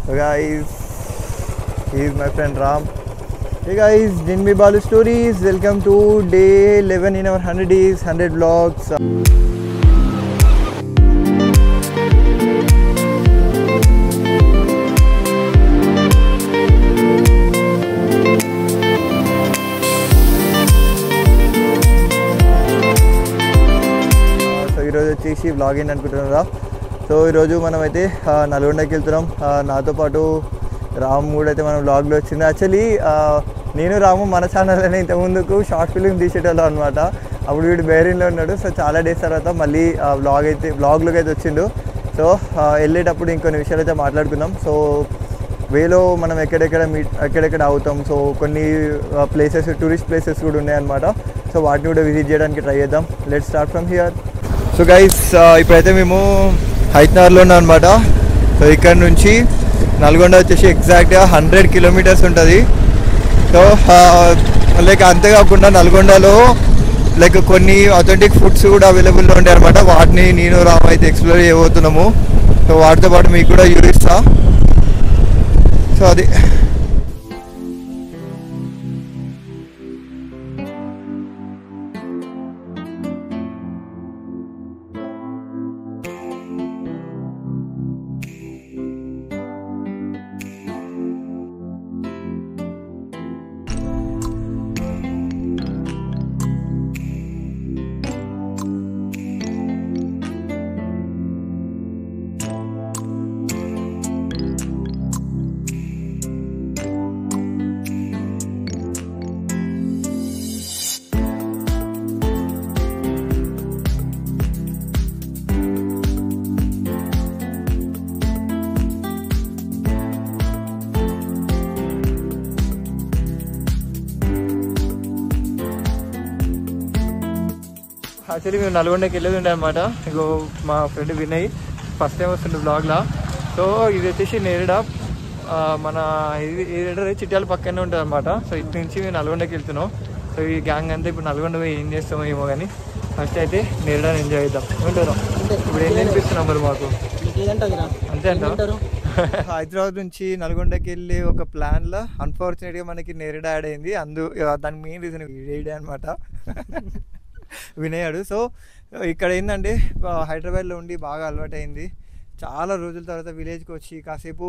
So guys, he is my friend Ram. Hey guys, Jinmi Balu Stories. Welcome to day 11 in our 100 days, 100 vlogs. ఈరోజు వచ్చేసి vlog ఏంటి అనుకుంటున్నారా? So ఈరోజు మనమైతే నల్గొండకి వెళ్తున్నాం. నాతో పాటు రాము కూడా అయితే మన వ్లాగ్లో వచ్చింది. యాక్చువల్లీ నేను రాము మన ఛానల్లోనే ఇంతకుముందుకు షార్ట్ ఫిలిం తీసేటోళ్ళం అనమాట. అప్పుడు వీడు బెహరీన్లో ఉన్నాడు. సో చాలా డేస్ తర్వాత మళ్ళీ వ్లాగ్లోకి అయితే వచ్చిండు. సో వెళ్ళేటప్పుడు ఇంకొన్ని విషయాలు అయితే మాట్లాడుకుందాం. సో వేలో మనం ఎక్కడెక్కడ అవుతాం. సో కొన్ని ప్లేసెస్, టూరిస్ట్ ప్లేసెస్ కూడా ఉన్నాయన్నమాట. సో వాటిని కూడా విజిట్ చేయడానికి ట్రై చేద్దాం. Let's start from here. So guys, ఇప్పుడైతే మేము హైత్నగర్లో ఉన్నాం అనమాట. సో ఇక్కడ నుంచి నల్గొండ వచ్చేసి ఎగ్జాక్ట్గా 100 కిలోమీటర్స్ ఉంటుంది. సో లైక్ అంతేకాకుండా నల్గొండలో లైక్ కొన్ని అథెంటిక్ ఫుడ్స్ కూడా అవైలబుల్లో ఉంటాయి అనమాట. వాటిని నేను రాము అయితే ఎక్స్ప్లోర్ చేయబోతున్నాము. సో వాటితో పాటు మీకు కూడా చూపిస్తా. సో అది యాక్చువల్లీ మేము నల్గొండకి వెళ్ళేది ఉండే అనమాట. ఇగో మా ఫ్రెండ్ వినయ్ ఫస్ట్ టైం వస్తుండే బ్లాగ్లో. సో ఇది వచ్చేసి నేరేడా, మన ఇది ఏదంటే చిట్యాల పక్కనే ఉంటుంది అనమాట. సో ఇటు నుంచి మేము నల్గొండకి వెళ్తున్నాం. సో ఈ గ్యాంగ్ అంతా ఇప్పుడు నల్గొండ పోయి ఏం చేస్తామో ఏమో కానీ ఫస్ట్ అయితే నేరేడాని ఎంజాయ్ చేద్దాం. ఉంటారు ఇప్పుడు ఏం అనిపిస్తున్నాం మరి మాకు అంతే అంటారు. హైదరాబాద్ నుంచి నల్గొండకి వెళ్ళి ఒక ప్లాన్లో అన్ఫార్చునేట్గా మనకి నేరేడా యాడ్ అయింది. దానికి మెయిన్ రీజన్ వీడే అనమాట, వినయాడు. సో ఇక్కడ ఏంటంటే హైదరాబాద్లో ఉండి బాగా అలవాటు అయింది. చాలా రోజుల తర్వాత విలేజ్కి వచ్చి కాసేపు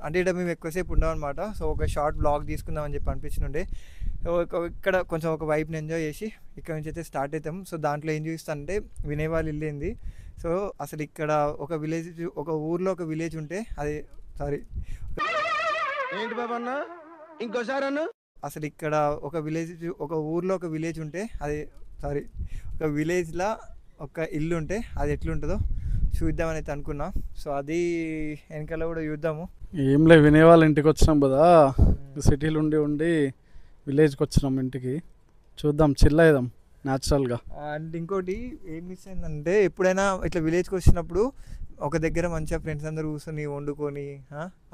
అంటే ఇక్కడ మేము ఎక్కువసేపు ఉండమన్నమాట. సో ఒక షార్ట్ బ్లాగ్ తీసుకుందామని చెప్పి అనిపించిండే. ఇక్కడ కొంచెం ఒక వైపుని ఎంజాయ్ చేసి ఇక్కడ నుంచి అయితే స్టార్ట్ అవుతాం. సో దాంట్లో ఏం చూస్తానంటే వినయ్ వాళ్ళు వెళ్ళింది. సో అసలు ఇక్కడ ఒక విలేజ్, ఒక ఊర్లో ఒక విలేజ్ ఉంటే అది ఏంటి బాబా అన్న ఇంకోసారి అన్న అసలు ఇక్కడ ఒక ఊర్లో ఒక విలేజ్ ఉంటే అది ఒక విలేజ్లో ఒక ఇల్లు ఉంటే అది ఎట్లుంటుందో చూద్దామని అయితే అనుకున్నా. సో అది వెనకాల కూడా చూద్దాము. ఏం లే, వినే వాళ్ళ ఇంటికి వచ్చినాం కదా, సిటీలో ఉండి విలేజ్కి వచ్చినాం ఇంటికి. చూద్దాం, చిల్ అవుదాం న్యాచురల్గా. అండ్ ఇంకోటి ఏం మిస్ అయిందంటే ఎప్పుడైనా ఇట్లా విలేజ్కి వచ్చినప్పుడు ఒక దగ్గర మంచిగా ఫ్రెండ్స్ అందరూ కూర్చొని వండుకొని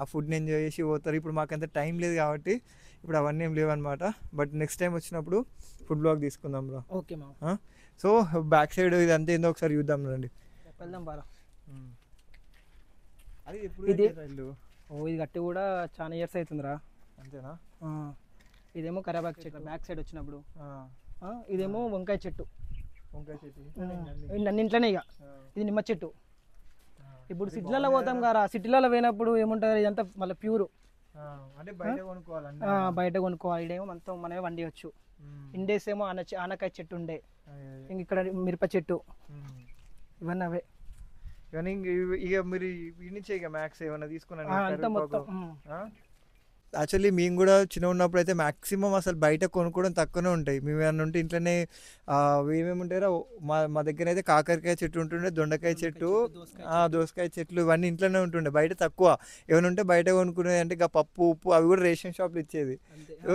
ఆ ఫుడ్ని ఎంజాయ్ చేసి పోతారు. ఇప్పుడు మాకంత టైం లేదు కాబట్టి ఇప్పుడు అవన్నీ ఏం లేవు అనమాట. బట్ నెక్స్ట్ టైం వచ్చినప్పుడు ఫుడ్ బ్లాగ్ తీసుకుందాం రా. ఓకే మా. సో బ్యాక్ సైడ్ ఇదంతా ఏందో ఒకసారి చూద్దాం రండి. వెళ్దాం బారా. అది ఇది ఇది కట్టి కూడా చాలా ఇయర్స్ అవుతుందిరా. అంతేనా? ఇదేమో కరేపాకు చెట్టు బ్యాక్ సైడ్ వచ్చినప్పుడు, ఇదేమో వంకాయ చెట్టు. ఇంట్లోనే ఇక ఇది నిమ్మ చెట్టు. ఇప్పుడు సిటీలలో పోతాం కదా, సిటీలలో పోయినప్పుడు ఏముంటుంది ఇదంతా మళ్ళీ ప్యూరు, బయట కొనుక్కోవాలి. ఇదేమో మొత్తం మనమే వండియచ్చు. ఇండేస్ ఏమో ఆనకాయ చెట్టు ఉండే, ఇంక ఇక్కడ మిరప చెట్టు, ఇవన్నీ అవే. కానీ ఇక మీరు ఈ నుంచే ఇక మ్యాక్స్ ఏమన్నా తీసుకున్నాను అంతా మొత్తం. యాక్చువల్లీ మేము కూడా చిన్న ఉన్నప్పుడు అయితే మ్యాక్సిమం అసలు బయట కొనుక్కోవడం తక్కువనే ఉంటాయి. మేము ఏమన్నా ఉంటే ఇంట్లోనే ఏమేమి ఉంటాయో మా దగ్గర అయితే కాకరకాయ చెట్టు ఉంటుండే, దొండకాయ చెట్టు, దోసకాయ చెట్లు, ఇవన్నీ ఇంట్లోనే ఉంటుండే. బయట తక్కువ. ఏమైనా ఉంటే బయట కొనుక్కునేది అంటే ఇక పప్పు, ఉప్పు అవి కూడా రేషన్ షాప్లో ఇచ్చేది.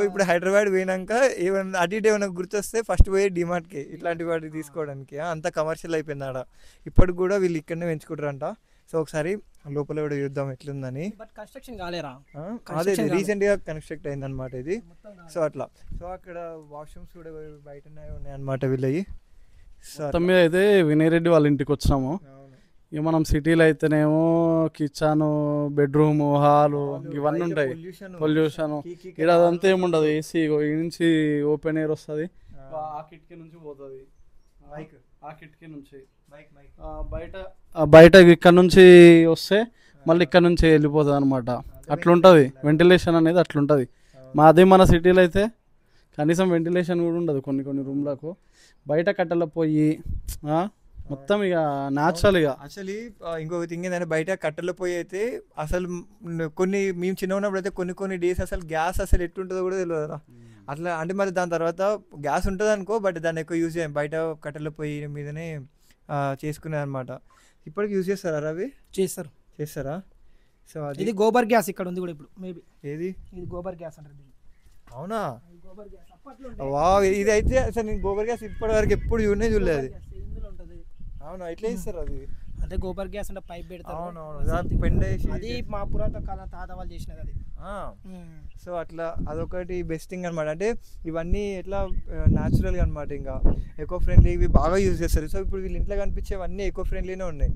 ఇప్పుడు హైదరాబాద్ పోయినాక ఏమైనా అటు ఇటు ఏమైనా గుర్తొస్తే ఫస్ట్ పోయి డిమార్ట్కి ఇట్లాంటి వాటికి తీసుకోవడానికి. అంత కమర్షియల్ అయిపోయింది ఆడ. ఇప్పటికి కూడా వీళ్ళు ఇక్కడనే పెంచుకుంటారంట. సో ఒకసారి లోపల కూడా చూద్దాం ఎట్లుందని. కన్స్ట్రక్షన్ కాలేరా? అదే రీసెంట్ గా కన్స్ట్రక్ట్ అయింది అనమాట ఇది. సో అట్లా. సో అక్కడ వాష్రూమ్స్ కూడా బయటనే ఉన్నాయి అనమాట వీళ్ళవి. మొత్తం మీద అయితే వినయ్ రెడ్డి వాళ్ళ ఇంటికి వచ్చినాము. ఇక మనం సిటీలో అయితేనేమో కిచెన్, బెడ్రూమ్, హాలు ఇవన్నీ ఉంటాయి. పొల్యూషన్ ఇక్కడ అదంతా ఏముండదు. ఏసీ ఈ నుంచి ఓపెన్ ఎయిర్ వస్తుంది, ఆ కిటికీ నుంచి పోతుంది, ఆ కిటికీ నుంచి బయట ఇక్కడ నుంచి వస్తే మళ్ళీ ఇక్కడ నుంచి వెళ్ళిపోతుంది అనమాట. అట్లుంటుంది వెంటిలేషన్ అనేది, అట్లుంటుంది. అదే మన సిటీలో అయితే కనీసం వెంటిలేషన్ కూడా ఉండదు కొన్ని రూమ్లకు. బయట కట్టెల పొయ్యి మొత్తం ఇక న్యాచురల్. ఇక యాక్చువల్లీ ఇంకొక థింగ్ ఏంటంటే బయట కట్టెల పొయ్యి అయితే అసలు కొన్ని మేము చిన్న ఉన్నప్పుడు అయితే కొన్ని డేస్ అసలు గ్యాస్ అసలు ఎట్లుంటుందో కూడా తెలియదురా. అట్లా అంటే మరి దాని తర్వాత గ్యాస్ ఉంటుంది అనుకో, బట్ దాన్ని ఎక్కువ యూజ్ చేయం. బయట కట్టెల పొయ్యి మీదనే చేసుకునేది అనమాట. ఇప్పటికి యూజ్ చేస్తారా అవి? చేస్తారా? సో అది ఇది గోబర్ గ్యాస్ ఇక్కడ ఉంది కూడా ఇప్పుడు మేబీ. ఏది? ఇది గోబర్ గ్యాస్ అంటారు. అవునా? వా, ఇది అయితే అసలు నేను గోబర్ గ్యాస్ ఇప్పటి వరకు ఎప్పుడు చూడలేదు. అవునా? ఎట్లా చేస్తారు అది? అంటే గోబర్ గ్యాస్ అంటే పైప్ పెడతారు. అవునవును, పెండేసి. అది మా పురాతన కాలం తాత వాళ్ళు చేసినది అది. సో అట్లా అదొకటి బెస్ట్ థింగ్ అనమాట. అంటే ఇవన్నీ ఎట్లా న్యాచురల్గా అనమాట, ఇంకా ఎకో ఫ్రెండ్లీ, ఇవి బాగా యూజ్ చేస్తారు. సో ఇప్పుడు వీళ్ళు ఇంట్లో కనిపించేవన్నీ ఎకో ఫ్రెండ్లీనే ఉన్నాయి.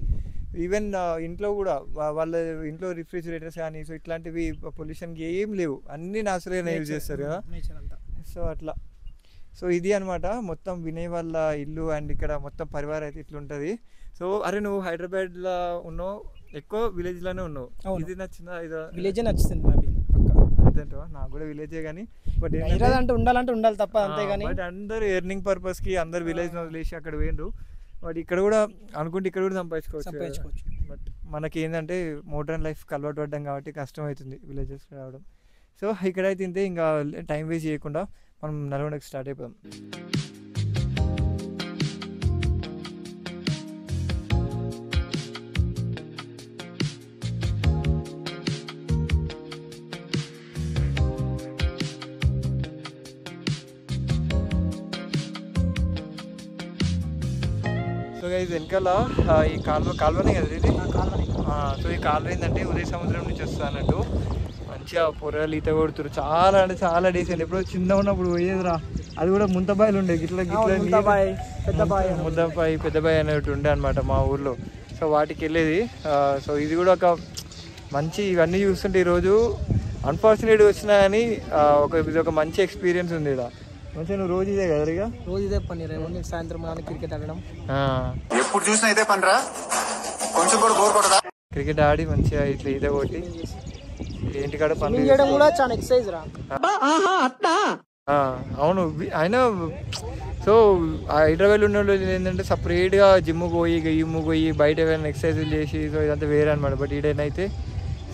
ఈవెన్ ఇంట్లో కూడా వాళ్ళ ఇంట్లో రిఫ్రిజిరేటర్స్ కానీ సో ఇట్లాంటివి పొల్యూషన్కి ఏం లేవు, అన్నీ న్యాచురల్గానే యూజ్ చేస్తారు కదా. సో అట్లా. సో ఇది అనమాట మొత్తం వినయ్ వాళ్ళ ఇల్లు. అండ్ ఇక్కడ మొత్తం పరివారం అయితే ఇట్లుంటుంది. సో అరే నువ్వు హైదరాబాద్లో ఉన్నావు, ఎక్కువ విలేజ్లోనే ఉన్నావు. ఇది నచ్చిందా? ఇది విలేజే నచ్చుతుంది అంతేంటో. నాకు కూడా విలేజే, కానీ బట్ అంటే ఉండాలి తప్ప అంతే. కానీ బట్ అందరు ఎర్నింగ్ పర్పస్కి అందరు విలేజ్ వదిలేసి అక్కడ పోయిండ్రు. బట్ ఇక్కడ కూడా అనుకుంటే ఇక్కడ కూడా సంపాదించుకోవచ్చు. బట్ మనకి ఏంటంటే మోడర్న్ లైఫ్కి అలవాటు పడ్డాం కాబట్టి కష్టం అవుతుంది విలేజెస్కి రావడం. సో ఇక్కడైతే ఇంతే, ఇంకా టైం వేస్ట్ చేయకుండా మనం నల్గొండకి స్టార్ట్ అయిపోయాం. సో ఇది వెనకాల ఈ కాలువనే కదా ఇది. సో ఈ కాలువ ఏంటంటే ఉదయ సముద్రం నుంచి వస్తుంది అన్నట్టు. మంచిగా పొరలు ఈత కొడుతురు. చాలా అంటే చాలా డీసెంట్. ఎప్పుడో చిన్న ఉన్నప్పుడు పోయేదిరా, అది కూడా ముంతబాయిలు ఉండేది. గిట్లా ముద్దబాయి పెద్దబాయి అనేవి ఉండే అనమాట మా ఊర్లో. సో వాటికి వెళ్ళేది. సో ఇది కూడా ఒక మంచి, ఇవన్నీ చూస్తుంటే ఈరోజు అన్ఫార్చునేట్ వచ్చినా కానీ ఇది ఒక మంచి ఎక్స్పీరియన్స్ ఉంది ఇక్కడ. మంచిగా నువ్వు రోజు ఇదే కదా? ఇక రోజు ఇదే పని, సాయంత్రం క్రికెట్ ఆడడం. ఎప్పుడు చూసినా ఇదే పనిరా, కొంచెం కూడా బోర్ కొట్టదా? క్రికెట్ ఆడి మంచిగా ఇట్లా ఈత కొట్టి ఇంటికాడ పని చేయడం కూడా చాలా ఎక్సర్సైజ్ రా. అవును. అయినా సో హైదరాబాద్లో ఉన్న వాళ్ళు ఏంటంటే సపరేట్గా జిమ్కి పోయి బయట ఏమైనా ఎక్సర్సైజులు చేసి సో ఇదంతా వేరే అనమాట. బట్ ఈడైతే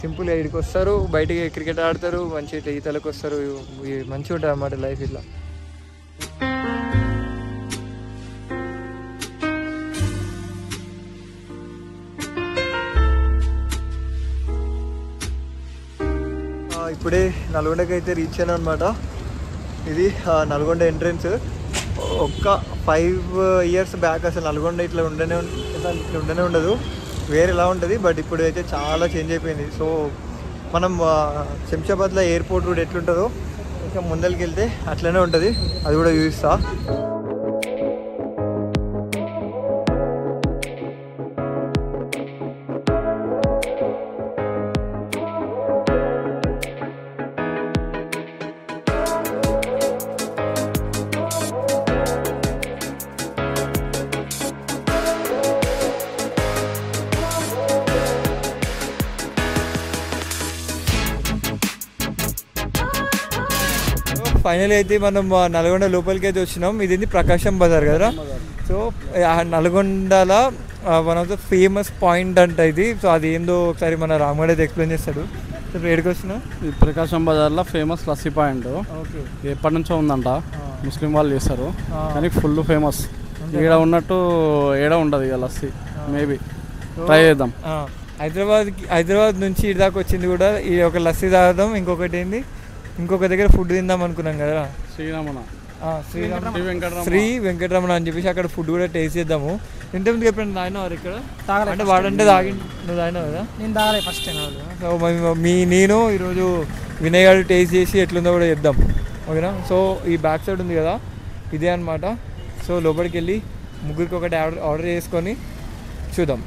సింపుల్గా ఇక్కడికి వస్తారు, బయటకి క్రికెట్ ఆడతారు, మంచి ఇట్లా ఈతలకు వస్తారు. మంచిగా ఉంటుంది అన్నమాట లైఫ్ ఇట్లా. ఇప్పుడే నల్గొండకి అయితే రీచ్ అయినా అనమాట. ఇది నల్గొండ ఎంట్రన్స్. ఒక్క 5 years బ్యాక్ అసలు నల్గొండ ఇట్లా ఉండనే ఉండదు, వేరేలా ఉంటుంది. బట్ ఇప్పుడు అయితే చాలా చేంజ్ అయిపోయింది. సో మనం శంషాబాద్లో ఎయిర్పోర్ట్ కూడా ఎట్లుంటుందో ఇంకా ముందరికి వెళ్తే అట్లనే ఉంటుంది, అది కూడా చూపిస్తా. ఫైనల్ అయితే మనం నల్గొండ లోపలికి అయితే వచ్చినాం. ఇది ప్రకాశం బజార్ కదా. సో నల్గొండలో one of the famous point అంట ఇది. సో అది ఏందో ఒకసారి మన రామగడ్ అయితే ఎక్స్ప్లెయిన్ చేస్తాడు. సో ఏడికి వచ్చినా? ఈ ప్రకాశం బజార్లో ఫేమస్ లస్సీ పాయింట్ ఎప్పటి నుంచో ఉందంట, ముస్లిం వాళ్ళు చేస్తారు కానీ ఫుల్ ఫేమస్. ఈడ ఉన్నట్టు ఏడ ఉండదు ఇక లస్సీ. మేబీ ట్రై చేద్దాం. హైదరాబాద్ నుంచి ఇటు దాకా వచ్చింది కూడా ఈ ఒక లస్సీ తాగుదాం. ఇంకొకటి ఏంది, ఇంకొక దగ్గర ఫుడ్ తిందాం అనుకున్నాం కదా, శ్రీ వెంకటరమణ అని చెప్పేసి అక్కడ ఫుడ్ కూడా టేస్ట్ చేద్దాము. ఇంతకుముందు ఎప్పుడైనా తాగినావు ఇక్కడ? అంటే వాడంటే నువ్వు తాగినావు కదా? నేను తాగలే ఫస్ట్ టైం. సో నేను ఈరోజు వినయ్ గారు టేస్ట్ చేసి ఎట్లుందో కూడా చెప్దాం, ఓకేనా? సో ఈ బ్యాక్ సైడ్ ఉంది కదా, ఇదే అనమాట. సో లోపలికి వెళ్ళి ముగ్గురికి ఒకటి ఆర్డర్ చేసుకొని చూద్దాం.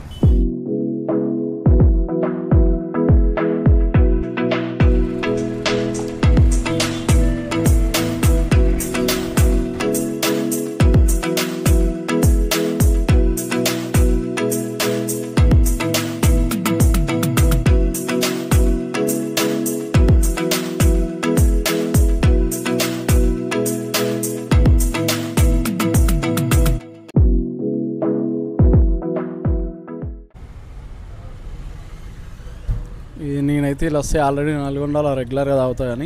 అయితే లస్సీ ఆల్రెడీ నల్గొండలో రెగ్యులర్గా తాగుతా కానీ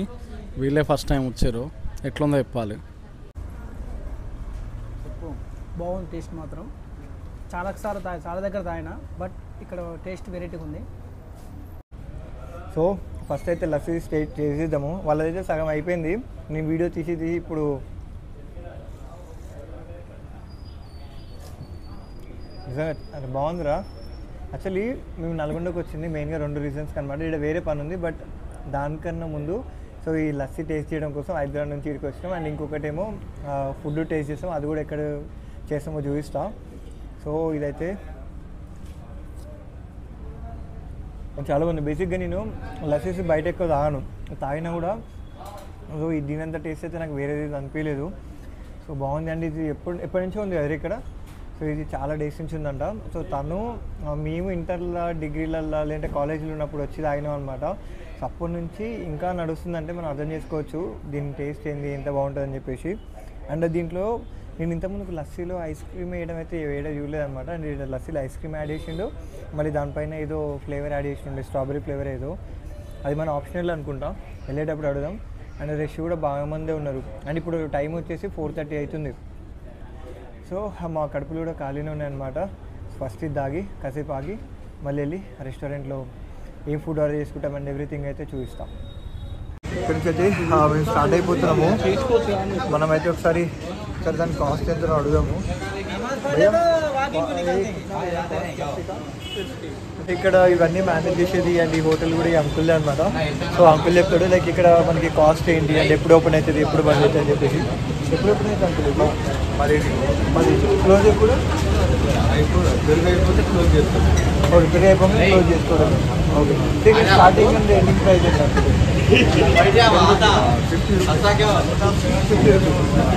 వీళ్ళే ఫస్ట్ టైం వచ్చారు. ఎట్లుందో చెప్పాలి. బాగుంది టేస్ట్ మాత్రం. చాలా దగ్గర తాగినా, బట్ ఇక్కడ టేస్ట్ వెరైటీగా ఉంది. సో ఫస్ట్ అయితే లస్సీ టేస్ట్ చేసేద్దాము. వాళ్ళదైతే సగం అయిపోయింది. నేను వీడియో తీసి ఇప్పుడు నిజంగా అది బాగుందిరా. యాక్చువల్లీ మేము నల్గొండకు వచ్చింది మెయిన్గా 2 రీజన్స్ అనమాట. ఇక్కడ వేరే పని ఉంది, బట్ దానికన్నా ముందు సో ఈ లస్సీ టేస్ట్ చేయడం కోసం హైదరాబాద్ నుంచి ఇక్కడికి వచ్చినాం. అండ్ ఇంకొకటేమో ఫుడ్ టేస్ట్ చేస్తాం, అది కూడా ఎక్కడ చేస్తామో చూపిస్తాం. సో ఇదైతే చాలా బాగుంది. బేసిక్గా నేను లస్సీస్ బయట ఎక్కువ తాగినా కూడా సో దీనంత టేస్ట్ అయితే నాకు వేరేది అనిపించలేదు. సో బాగుంది అండి. ఇది ఎప్పటి నుంచో ఉంది కదా ఇక్కడ. సో ఇది చాలా డేస్ నుంచి ఉందంట. సో మేము ఇంటర్లో డిగ్రీలలో లేదంటే కాలేజీలో ఉన్నప్పుడు వచ్చి తాగినాం అనమాట. సో అప్పటి నుంచి ఇంకా నడుస్తుందంటే మనం అర్థం చేసుకోవచ్చు దీని టేస్ట్ ఏంది, ఎంత బాగుంటుందని చెప్పేసి. అండ్ దీంట్లో నేను ఇంతకుముందుకు లస్సీలో ఐస్ క్రీమ్ వేయడం అయితే చూడలేదు అనమాట. అండ్ ఇక్కడ లస్సీలో ఐస్ క్రీమ్ యాడ్ చేసిండు, మళ్ళీ దానిపైన ఏదో ఫ్లేవర్ యాడ్ చేసిండు, స్ట్రాబెరీ ఫ్లేవర్ ఏదో. అది మన ఆప్షనల్ అనుకుంటా, వెళ్ళేటప్పుడు అడుగుదాం. అండ్ రష్ కూడా బాగా మందే ఉన్నారు. అండ్ ఇప్పుడు టైం వచ్చేసి 4:30 అవుతుంది. సో మా కడుపులు కూడా ఖాళీనే ఉన్నాయన్నమాట. ఫస్ట్ ఇది దాగి కాసేపు ఆగి మళ్ళీ వెళ్ళి రెస్టారెంట్లో ఏం ఫుడ్ ఆర్డర్ చేసుకుంటామండి ఎవ్రీథింగ్ అయితే చూపిస్తాం. ఇక్కడికి అయితే మేము స్టార్ట్ అయిపోతున్నాము. మనమైతే ఒకసారి దాని కాస్ట్ ఎంత అడుగుదాము. ఇక్కడ ఇవన్నీ మేనేజ్ చేసేది అండ్ ఈ హోటల్ కూడా ఈ అంకుల్దే అనమాట. సో అంకుల్ చెప్తాడు లైక్ ఇక్కడ మనకి కాస్ట్ ఏంటి అండ్ ఎప్పుడు ఓపెన్ అవుతుంది, ఎప్పుడు బంద్ అవుతుంది అని చెప్పేసి. ఎప్పుడు ఓపెన్ అవుతుంది అంకుల్? మరి క్లోజ్ ఎప్పుడు? అయిపోతే క్లోజ్ చేస్తాం. రిపేర్ అయిపోయి క్లోజ్ చేసుకోవడం. Okay. Starting and ending price ఏంటి అంకుల్?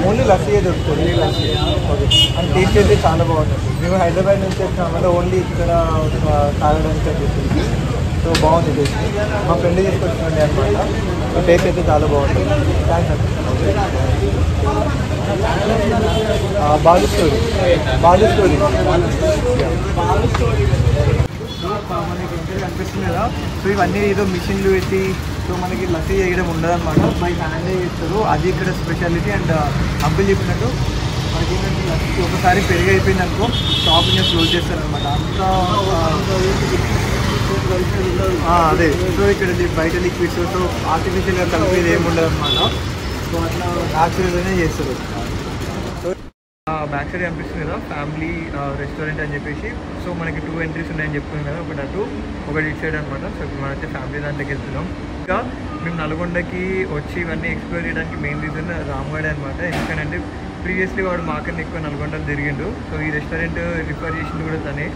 ఓన్లీ లస్సీ దొరుకుతుంది. లస్సీ ఓకే. అండ్ టేస్ట్ అయితే చాలా బాగుంటుంది. మేము హైదరాబాద్ నుంచి వచ్చాం కదా, ఓన్లీ ఇక్కడ తాగడానికి వచ్చేసి. సో బాగుంది టేస్ట్. మా ఫ్రెండ్ తీసుకొచ్చింది అనమాట. సో టేస్ట్ అయితే చాలా బాగుంటుంది. థ్యాంక్స్ అండి. బాలు స్టోరీ మనకి ఇంటర్ కనిపిస్తుంది కదా. సో ఇవన్నీ ఏదో మిషన్లు పెట్టి సో మనకి లస్సీ చేయడం ఉండదు అనమాట, బై హ్యాండ్ చేస్తారు. అది ఇక్కడ స్పెషాలిటీ. అండ్ అంకుల్ చెప్పినట్టు మనకి ఏంటంటే లస్సీ ఒకసారి పెరిగి అయిపోయింది అనుకో షాప్ ఇంకా క్లోజ్ చేస్తారనమాట. అంతా అదే. సో ఇక్కడ బయట లిక్విడ్స్ సో ఆర్టిఫిషియల్గా కలిపేది ఏమి ఉండదు అనమాట. సో అట్లా న్యాచురల్గానే చేస్తారు. సో బ్యాక్ సైడ్ కనిపిస్తుంది కదా ఫ్యామిలీ రెస్టారెంట్ అని చెప్పేసి. సో మనకి 2 ఎంట్రీస్ ఉన్నాయని చెప్తున్నాం కదా, ఒకటి అటు ఒకటి ఇటు సైడ్ అనమాట. సో ఇప్పుడు మనైతే ఫ్యామిలీ దాంట్లోకి వెళ్తున్నాం. ఇంకా మేము నల్గొండకి వచ్చి ఇవన్నీ ఎక్స్ప్లోర్ చేయడానికి మెయిన్ రీజన్ రామ్గఢ్ అనమాట. ఎందుకంటే ప్రీవియస్లీ వాడు మాకన్నా ఎక్కువ నల్గొండలో తిరిగిండు. సో ఈ రెస్టారెంట్ రిఫర్ చేసింది కూడా తనే.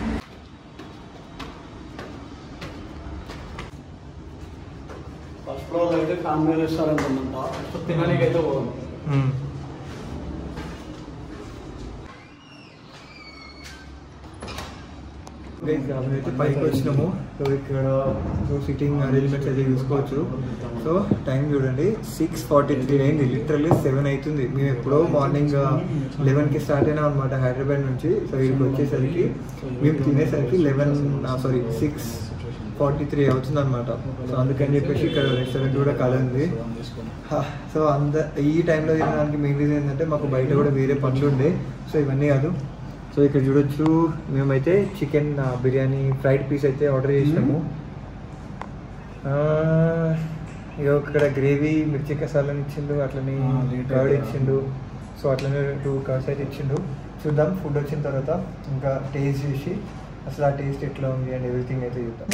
ఫస్ట్ ఫ్లోర్ అయితే ఫ్యామిలీ రెస్టారెంట్ ఉందంట. తినడానికి అయితే పోదాం. అయితే పైకి వచ్చినాము. సో ఇక్కడ సో సిట్టింగ్ అరేంజ్మెంట్స్ అయితే చూసుకోవచ్చు. సో టైం చూడండి 6:43 అయింది. లిటరల్లీ 7 అవుతుంది. మేము ఎప్పుడో మార్నింగ్ 11కి స్టార్ట్ అయినాం అనమాట హైదరాబాద్ నుంచి. సో ఇక్కడికి వచ్చేసరికి మేము తినేసరికి 6:43 అవుతుంది అనమాట. సో అందుకని చెప్పేసి ఇక్కడ రెస్టారెంట్ కూడా కాలేదు. సో ఈ టైంలో తినడానికి మెయిన్ రీజన్ ఏంటంటే మాకు బయట కూడా వేరే పనులు ఉండే. సో ఇవన్నీ కాదు. సో ఇక్కడ చూడొచ్చు మేమైతే చికెన్ బిర్యానీ ఫ్రైడ్ పీస్ అయితే ఆర్డర్ చేసినాము. ఇక ఇక్కడ గ్రేవీ మిర్చి కసాలని ఇచ్చిండు, అట్లనే కర్డ్ ఇచ్చిండు. సో అట్లనే 2 కర్డ్స్ అయితే ఇచ్చిండు. చూద్దాం ఫుడ్ వచ్చిన తర్వాత ఇంకా టేస్ట్ చేసి అసలు ఆ టేస్ట్ ఎట్లా ఉంది అండ్ ఎవ్రీథింగ్ అయితే చూద్దాం.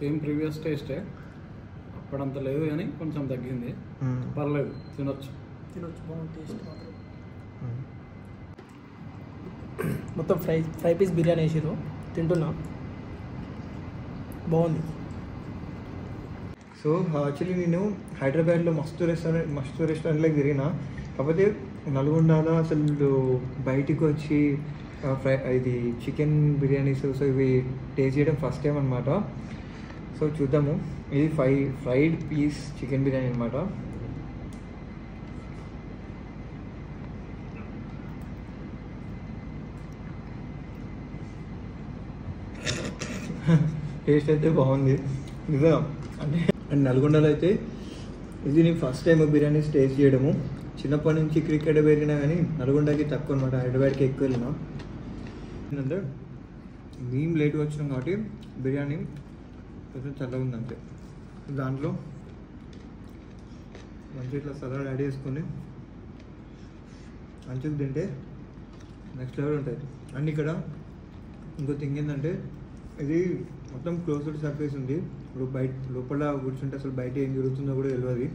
సేమ్ ప్రీవియస్ టేస్టే, అప్పుడంత లేదు కానీ కొంచెం తగ్గింది. పర్లేదు, తినొచ్చు. బాగుంది టేస్ట్ మాత్రం. మొత్తం ఫ్రై పీస్ బిర్యానీ వేసారు, తింటున్నా. బాగుంది. సో యాక్చువల్లీ నేను హైదరాబాద్లో మస్తు రెస్టారెంట్లోకి తిరిగిన. కాకపోతే నల్గొండలో అసలు బయటికి వచ్చి ఇది చికెన్ బిర్యానీస్ సో ఇవి టేస్ట్ చేయడం ఫస్ట్ టైం అనమాట. సో సో చూద్దాము. ఇది ఫ్రైడ్ పీస్ చికెన్ బిర్యానీ అనమాట. టేస్ట్ అయితే బాగుంది నిజంగా. అంటే నల్గొండలో అయితే ఇది నేను ఫస్ట్ టైం బిర్యానీ టేస్ట్ చేయడము. చిన్నప్పటి నుంచి క్రికెట్ పెరిగినా కానీ నల్గొండకి తక్కువ అనమాట, హైదరాబాద్కి ఎక్కువ వెళ్ళినా. ఏంటంటే మేము లేట్గా వచ్చినాం కాబట్టి బిర్యానీ కొంచెం చల్లగా ఉంది అంతే. దాంట్లో మంచి ఇట్లా సలాడ్ యాడ్ చేసుకొని మంచిగా తింటే నెక్స్ట్ లెవెల్ ఉంటుంది. అండ్ ఇక్కడ ఇంకో థింగ్ ఏంటంటే ఇది మొత్తం క్లోజ్డ్ సర్ఫేస్ ఉంది. ఇప్పుడు లోపల కూర్చుంటే అసలు బయట ఏం జరుగుతుందో కూడా తెలియదు.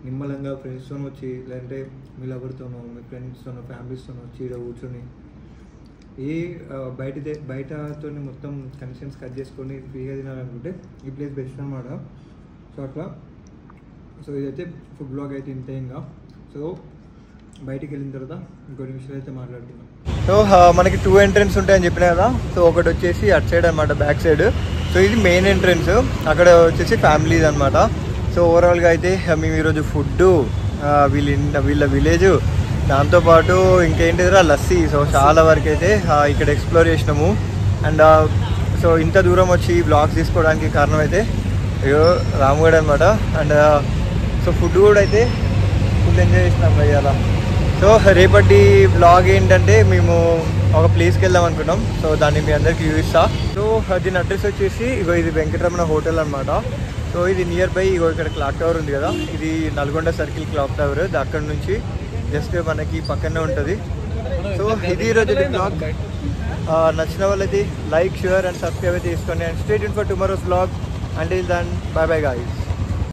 నిమ్మలంగా ఫ్రెండ్స్తో వచ్చి, లేదంటే మీ లవర్తోనో, మీ ఫ్రెండ్స్తోనో, ఫ్యామిలీస్తోనో వచ్చి ఇక్కడ కూర్చొని బయటతో మొత్తం కనెక్షన్స్ కట్ చేసుకొని ఫ్రీగా తినాలనుకుంటే ఈ ప్లేస్ బెస్ట్ అనమాట. సో అట్లా. సో ఇదైతే ఫుడ్ బ్లాగ్ అయితే ఇంతే. ఇంకా సో బయటికి వెళ్ళిన తర్వాత ఇంకొన్ని విషయాలు అయితే మాట్లాడుతున్నాం. సో మనకి 2 ఎంట్రన్స్ ఉంటాయని చెప్పినా కదా. సో ఒకటి వచ్చేసి అటు సైడ్ అనమాట, బ్యాక్ సైడ్. సో ఇది మెయిన్ ఎంట్రన్స్, అక్కడ వచ్చేసి ఫ్యామిలీస్ అనమాట. సో ఓవరాల్గా అయితే మేము ఈరోజు ఫుడ్, వీళ్ళ విలేజ్, దాంతోపాటు ఇంకేంటిదిరా లస్సీ. సో చాలా వరకు అయితే ఇక్కడ ఎక్స్ప్లోర్ చేసినాము. అండ్ సో ఇంత దూరం వచ్చి బ్లాగ్స్ తీసుకోవడానికి కారణం అయితే రాముగడ్ అనమాట. అండ్ సో ఫుడ్ కూడా అయితే ఫుల్ ఎంజాయ్ చేసినాం అయ్యాల. సో రేపటి బ్లాగ్ ఏంటంటే మేము ఒక ప్లేస్కి వెళ్దాం అనుకున్నాం. సో దాన్ని మీ అందరికీ చూపిస్తా. సో దీని అడ్రస్ వచ్చేసి ఇది వెంకటరమణ హోటల్ అనమాట. సో ఇది నియర్ బై ఇక్కడ క్లాక్ టవర్ ఉంది కదా, ఇది నల్గొండ సర్కిల్ క్లాక్ టవర్. అక్కడ నుంచి జస్ట్ మనకి పక్కనే ఉంటుంది. సో ఇది ఈరోజు బ్లాగ్. నచ్చిన వాళ్ళైతే లైక్, షేర్ అండ్ సబ్స్క్రైబ్ అయితే తీసుకోండి. And stay tune for tomorrow's blog. Until then bye bye guys.